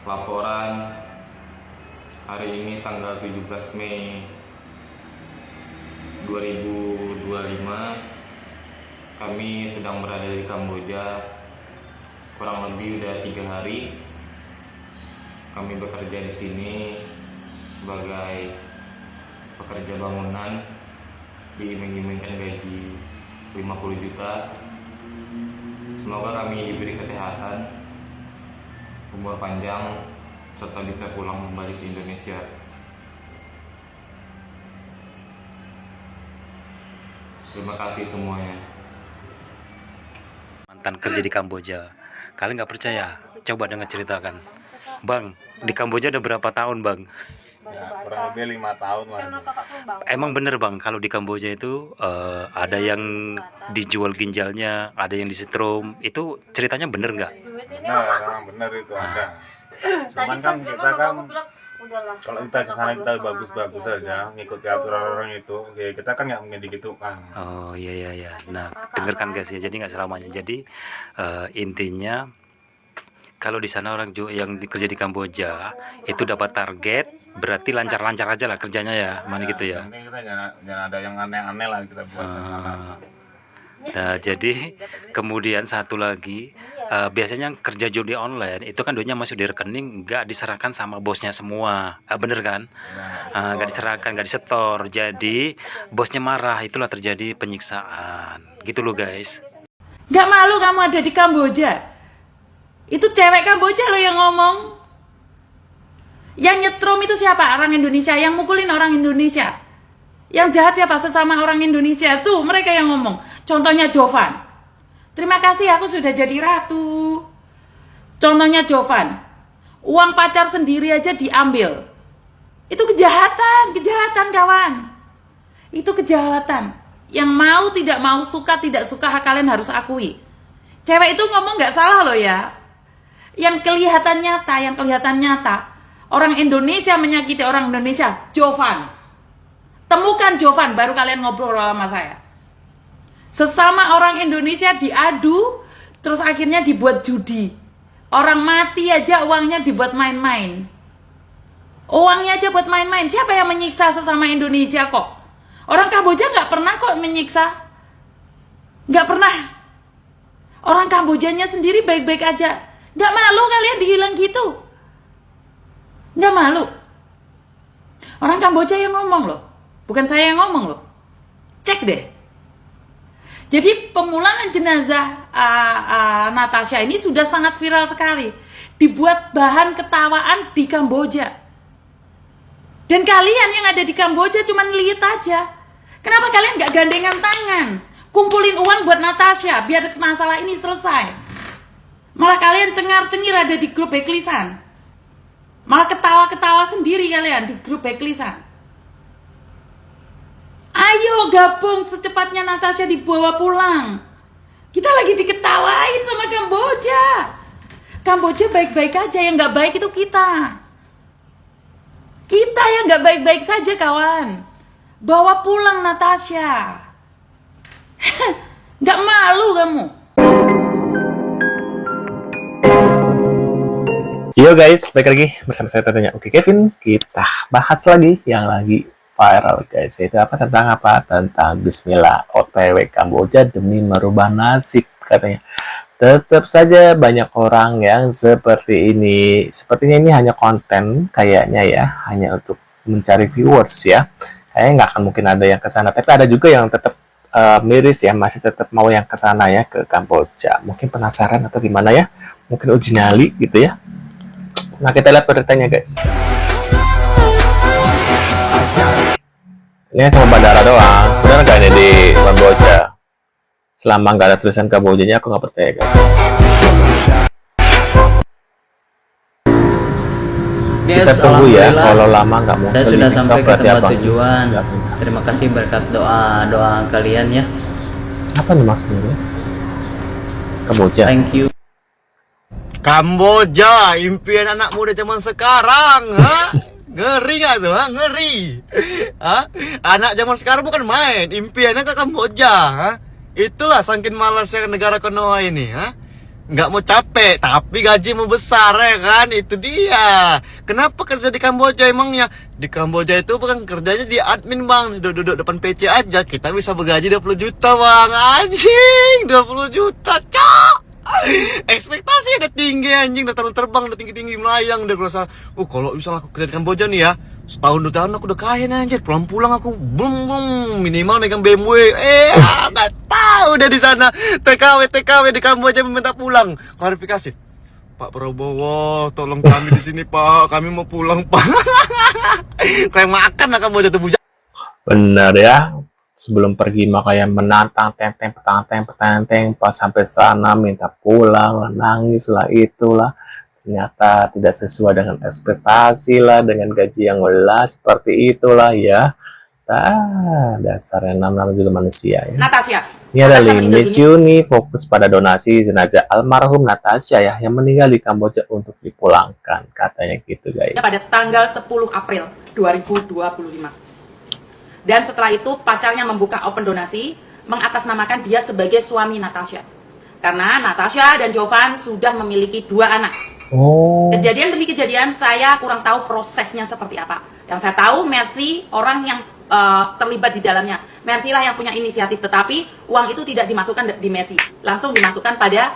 laporan hari ini tanggal 17 Mei 2025. Kami sedang berada di Kamboja kurang lebih udah 3 hari. Kami bekerja di sini sebagai pekerja bangunan, diiming-imingkan gaji 50 juta. Semoga kami diberi kesehatan, umur panjang, serta bisa pulang kembali ke Indonesia. Terima kasih semuanya. Mantan kerja di Kamboja. Kalian nggak percaya? Coba dengar ceritakan. Bang, di Kamboja udah berapa tahun, Bang? Ya, kurang lebih 5 tahun lah. Emang bener, Bang, kalau di Kamboja itu ada yang dijual ginjalnya, ada yang disetrum. Itu ceritanya bener nggak? Benar, memang benar itu ada. Cuman kan kita kan kalau kita kesana kita bagus-bagus saja, ngikuti aturan orang itu, ya kita kan nggak mungkin digitukan. Oh iya. Nah, dengarkan guys ya. Jadi nggak selamanya. Jadi intinya kalau di sana orang yang kerja di Kamboja itu dapat target, berarti lancar-lancar aja lah kerjanya ya, mana gitu ya. Ini kita jangan ada yang aneh-aneh lah kita buat. Nah, jadi kemudian satu lagi, biasanya kerja judi online itu kan duitnya masuk di rekening, nggak diserahkan sama bosnya semua, bener kan? Nggak diserahkan, nggak disetor. Jadi bosnya marah, itulah terjadi penyiksaan, gitu loh guys. Nggak malu kamu ada di Kamboja? Itu cewek Kamboja loh yang ngomong. Yang nyetrum itu siapa? Orang Indonesia. Yang mukulin orang Indonesia. Yang jahat siapa? Sesama orang Indonesia. Tuh mereka yang ngomong. Contohnya Jovan. Terima kasih aku sudah jadi ratu. Contohnya Jovan. Uang pacar sendiri aja diambil. Itu kejahatan. Kejahatan kawan. Itu kejahatan. Yang mau tidak mau, suka tidak suka, kalian harus akui. Cewek itu ngomong nggak salah loh ya. Yang kelihatan nyata, orang Indonesia menyakiti orang Indonesia, Jovan. Temukan Jovan, baru kalian ngobrol sama saya. Sesama orang Indonesia diadu, terus akhirnya dibuat judi. Orang mati aja uangnya dibuat main-main. Uangnya aja buat main-main. Siapa yang menyiksa sesama Indonesia kok? Orang Kamboja nggak pernah kok menyiksa. Nggak pernah. Orang Kambojanya sendiri baik-baik aja. Nggak malu kalian dihilang gitu? Nggak malu? Orang Kamboja yang ngomong loh. Bukan saya yang ngomong loh. Cek deh. Jadi pemulangan jenazah Natasha ini sudah sangat viral sekali. Dibuat bahan ketawaan di Kamboja. Dan kalian yang ada di Kamboja cuma lihat aja. Kenapa kalian nggak gandengan tangan? Kumpulin uang buat Natasha biar masalah ini selesai. Malah kalian cengar-cengir ada di grup Backlisan. Malah ketawa-ketawa sendiri kalian di grup Backlisan. Ayo gabung secepatnya Natasha dibawa pulang. Kita lagi diketawain sama Kamboja. Kamboja baik-baik aja, yang nggak baik itu kita. Kita yang nggak baik-baik saja kawan. Bawa pulang Natasha. Nggak malu kamu. Yo guys, balik lagi bersama saya tentunya Oke Kevin. Kita bahas lagi yang lagi viral guys. Itu apa? Tentang Bismillah OTW Kamboja demi merubah nasib katanya. Tetap saja banyak orang yang seperti ini. Sepertinya ini hanya konten kayaknya ya, hanya untuk mencari viewers ya. Kayaknya nggak akan mungkin ada yang ke sana. Tapi ada juga yang tetap miris ya, masih tetap mau yang ke sana ya, ke Kamboja. Mungkin penasaran atau gimana ya? Mungkin uji nyali gitu ya. Nah, kita lihat beritanya guys. Ini cuma bandara doang. Benar nggak ini di Kamboja? Selama nggak ada tulisan Kambojanya, aku nggak percaya guys. Kita tunggu ya. Kalau lama nggak muncul, saya sudah sampai ke tempat tujuan. Terima kasih berkat doa kalian ya. Apa nih maksudnya? Kamboja. Thank you. Kamboja, impian anak muda zaman sekarang, ha? Ngeri gak tuh, ha? Ngeri. Ha? Anak zaman sekarang bukan main, impiannya ke Kamboja, ha? Itulah saking malasnya negara Konoha ini, ha? nggak mau capek, tapi gaji mau besar ya kan, itu dia. Kenapa kerja di Kamboja emangnya? Di Kamboja itu bukan kerjanya di admin bang, duduk depan PC aja, kita bisa bergaji 20 juta bang, anjing, 20 juta, cok. Ekspektasi udah tinggi anjing, udah terbang, udah tinggi-tinggi melayang, udah kerasa, kalau misalnya aku kerja di Kamboja nih ya, setahun 2 tahun aku udah kaya nih anjir, pulang-pulang aku bum minimal megang BMW, nggak tahu udah di sana TKW di Kamboja meminta pulang. Klarifikasi, Pak Prabowo, tolong kami di sini Pak, kami mau pulang Pak. Kayak makan lah Kamboja tuh bujang. Benar ya. Sebelum pergi makanya menantang petang-teng pas sampai sana minta pulang, nangis lah itulah. Ternyata tidak sesuai dengan ekspektasi lah, dengan gaji yang seperti itulah ya. Dasarnya namanya juga manusia ya. Natasha. Ini ada Miss Yuni fokus pada donasi jenazah almarhum Natasha ya yang meninggal di Kamboja untuk dipulangkan, katanya gitu guys. Pada tanggal 10 April 2025. Dan setelah itu pacarnya membuka open donasi mengatasnamakan dia sebagai suami Natasha. Karena Natasha dan Jovan sudah memiliki 2 anak. Oh. Kejadian demi kejadian saya kurang tahu prosesnya seperti apa. Yang saya tahu Mercy orang yang terlibat di dalamnya. Mercy lah yang punya inisiatif, tetapi uang itu tidak dimasukkan di Mercy, langsung dimasukkan pada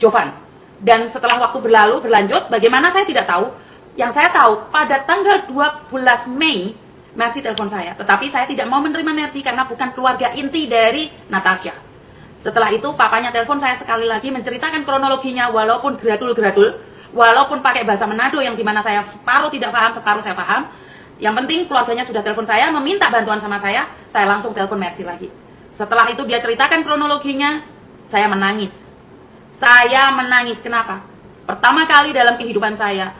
Jovan. Dan setelah waktu berlanjut, bagaimana saya tidak tahu. Yang saya tahu pada tanggal 12 Mei Mercy telepon saya, tetapi saya tidak mau menerima Mercy karena bukan keluarga inti dari Natasha. Setelah itu papanya telepon saya sekali lagi menceritakan kronologinya, walaupun gradul-gradul, walaupun pakai bahasa Manado yang dimana saya separuh tidak paham, separuh saya paham. Yang penting keluarganya sudah telepon saya, meminta bantuan sama saya langsung telepon Mercy lagi. Setelah itu dia ceritakan kronologinya, saya menangis. Saya menangis, kenapa? Pertama kali dalam kehidupan saya,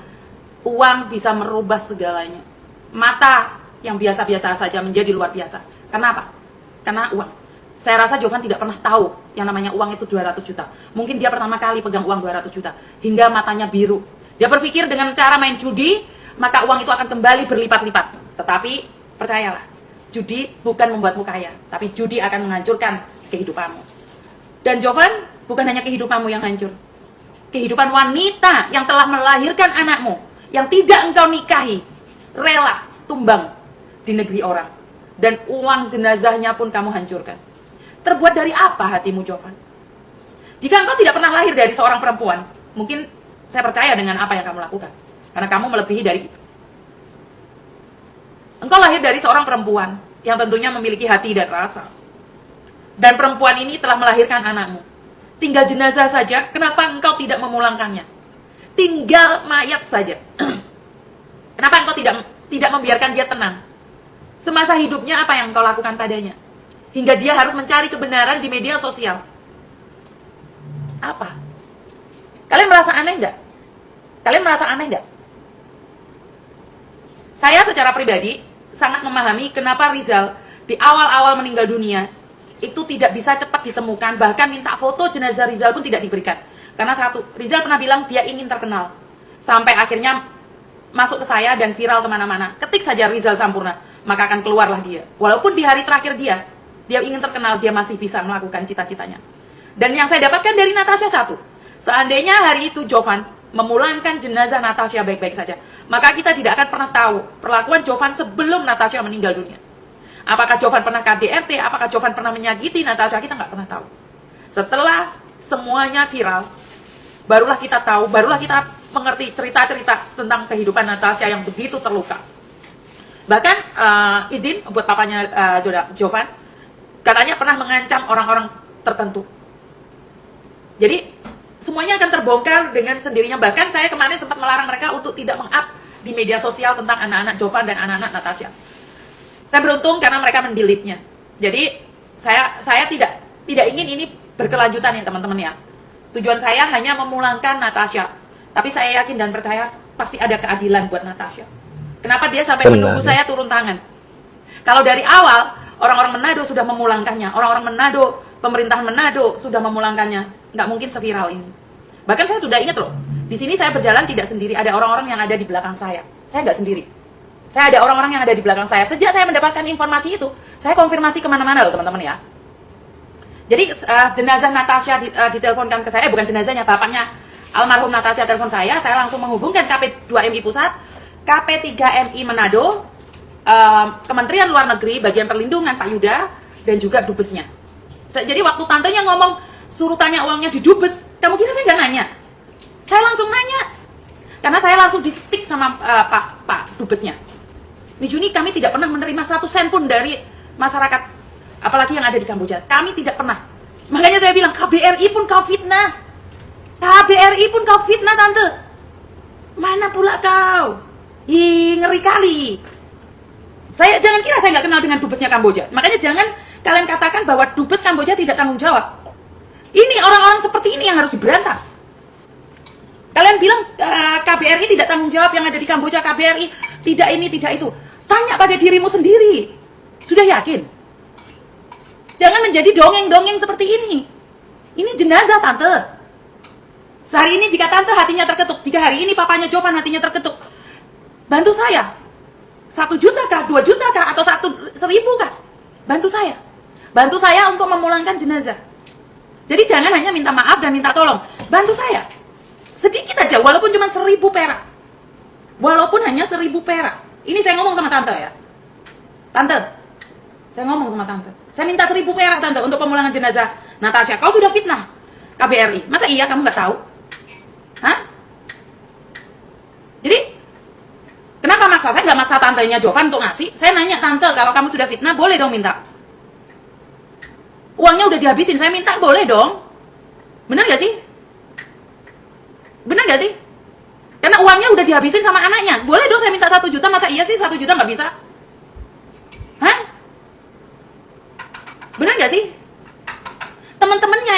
uang bisa merubah segalanya. Mata yang biasa-biasa saja menjadi luar biasa. Kenapa? Karena uang. Saya rasa Jovan tidak pernah tahu yang namanya uang itu 200 juta. Mungkin dia pertama kali pegang uang 200 juta. Hingga matanya biru. Dia berpikir dengan cara main judi, maka uang itu akan kembali berlipat-lipat. Tetapi, percayalah, judi bukan membuatmu kaya. Tapi judi akan menghancurkan kehidupanmu. Dan Jovan, bukan hanya kehidupanmu yang hancur. Kehidupan wanita yang telah melahirkan anakmu, yang tidak engkau nikahi, rela tumbang di negeri orang, dan uang jenazahnya pun kamu hancurkan. Terbuat dari apa hatimu, Jovan? Jika engkau tidak pernah lahir dari seorang perempuan, mungkin saya percaya dengan apa yang kamu lakukan, karena kamu melebihi dari itu. Engkau lahir dari seorang perempuan yang tentunya memiliki hati dan rasa, dan perempuan ini telah melahirkan anakmu. Tinggal jenazah saja, kenapa engkau tidak memulangkannya? Tinggal mayat saja. Kenapa engkau tidak membiarkan dia tenang? Semasa hidupnya apa yang kau lakukan padanya? Hingga dia harus mencari kebenaran di media sosial. Apa? Kalian merasa aneh nggak? Kalian merasa aneh nggak? Saya secara pribadi sangat memahami kenapa Rizal di awal-awal meninggal dunia itu tidak bisa cepat ditemukan. Bahkan minta foto jenazah Rizal pun tidak diberikan. Karena satu, Rizal pernah bilang dia ingin terkenal. Sampai akhirnya masuk ke saya dan viral kemana-mana. Ketik saja Rizal Sampurna, maka akan keluarlah dia. Walaupun di hari terakhir dia ingin terkenal, dia masih bisa melakukan cita-citanya. Dan yang saya dapatkan dari Natasha satu, seandainya hari itu Jovan memulangkan jenazah Natasha baik-baik saja, maka kita tidak akan pernah tahu perlakuan Jovan sebelum Natasha meninggal dunia. Apakah Jovan pernah KDRT, apakah Jovan pernah menyakiti Natasha, kita nggak pernah tahu. Setelah semuanya viral, barulah kita tahu, barulah kita mengerti cerita-cerita tentang kehidupan Natasha yang begitu terluka. Bahkan izin buat papanya Jovan, katanya pernah mengancam orang-orang tertentu. Jadi semuanya akan terbongkar dengan sendirinya. Bahkan saya kemarin sempat melarang mereka untuk tidak meng-up di media sosial tentang anak-anak Jovan dan anak-anak Natasha. Saya beruntung karena mereka mendelete-nya. Jadi saya tidak ingin ini berkelanjutan ya teman-teman ya. Tujuan saya hanya memulangkan Natasha. Tapi saya yakin dan percaya pasti ada keadilan buat Natasha. Kenapa dia sampai menunggu saya turun tangan? Kalau dari awal orang-orang Manado sudah memulangkannya, orang-orang Manado, pemerintahan Manado sudah memulangkannya, nggak mungkin seviral ini. Bahkan saya sudah ingat loh, di sini saya berjalan tidak sendiri, ada orang-orang yang ada di belakang saya. Saya nggak sendiri. Saya ada orang-orang yang ada di belakang saya. Sejak saya mendapatkan informasi itu, saya konfirmasi kemana-mana loh teman-teman ya. Jadi jenazah Natasha diteleponkan ke saya, bukan jenazahnya, bapaknya almarhum Natasha telepon saya langsung menghubungkan KP2MI Pusat, KP3MI Manado, Kementerian Luar Negeri, bagian perlindungan Pak Yuda, dan juga dubesnya. Jadi waktu tantenya ngomong suruh tanya uangnya di dubes, kamu kira saya nggak nanya? Saya langsung nanya, karena saya langsung di stick sama Pak dubesnya. Miss Yuni, kami tidak pernah menerima 1 sen pun dari masyarakat, apalagi yang ada di Kamboja. Kami tidak pernah. Makanya saya bilang, KBRI pun kau fitnah. KBRI pun kau fitnah, Tante. Mana pula kau? Ih, ngeri kali. Jangan kira saya nggak kenal dengan dubesnya Kamboja. Makanya jangan kalian katakan bahwa dubes Kamboja tidak tanggung jawab. Ini orang-orang seperti ini yang harus diberantas. Kalian bilang KBRI tidak tanggung jawab, yang ada di Kamboja KBRI tidak ini, tidak itu. Tanya pada dirimu sendiri. Sudah yakin? Jangan menjadi dongeng-dongeng seperti ini. Ini jenazah, Tante. Sehari ini jika Tante hatinya terketuk, jika hari ini papanya Jovan hatinya terketuk, bantu saya. 1 juta kah, 2 juta kah, atau 1.000 kah? Bantu saya. Bantu saya untuk memulangkan jenazah. Jadi jangan hanya minta maaf dan minta tolong. Bantu saya. Sedikit aja, walaupun cuma 1.000 perak. Walaupun hanya 1.000 perak. Ini saya ngomong sama Tante ya. Tante, saya ngomong sama Tante. Saya minta 1.000 perak, Tante, untuk pemulangan jenazah Natasha. Kau sudah fitnah KBRI. Masa iya kamu nggak tahu? Hah? Jadi, kenapa maksa? Saya nggak maksa tantenya Jovan untuk ngasih. Saya nanya, Tante, kalau kamu sudah fitnah, boleh dong minta. Uangnya udah dihabisin, saya minta boleh dong. Bener gak sih? Bener gak sih? Karena uangnya udah dihabisin sama anaknya. Boleh dong saya minta 1 juta, masa iya sih 1 juta nggak bisa? Hah? Bener gak sih? Teman-temannya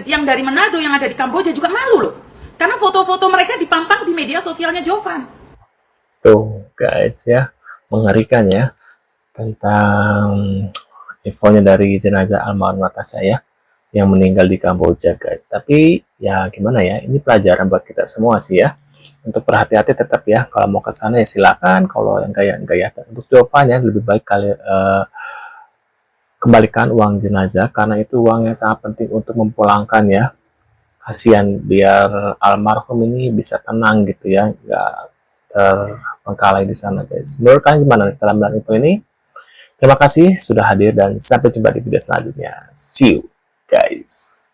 yang dari Manado, yang ada di Kamboja juga malu loh. Karena foto-foto mereka dipampang di media sosialnya Jovan. Tuh guys ya, mengerikan ya tentang infonya dari jenazah almarhum Natasha ya, yang meninggal di Kamboja guys. Tapi ya gimana ya, ini pelajaran buat kita semua sih ya, untuk berhati-hati tetap ya. Kalau mau ke sana ya silakan, kalau yang enggak ya. Untuk Jovan ya, lebih baik kembalikan uang jenazah, karena itu uang yang sangat penting untuk memulangkan ya. Kasihan, biar almarhum ini bisa tenang gitu ya, nggak terbengkalai di sana guys. Menurut kalian gimana setelah melihat info ini? Terima kasih sudah hadir dan sampai jumpa di video selanjutnya. See you guys.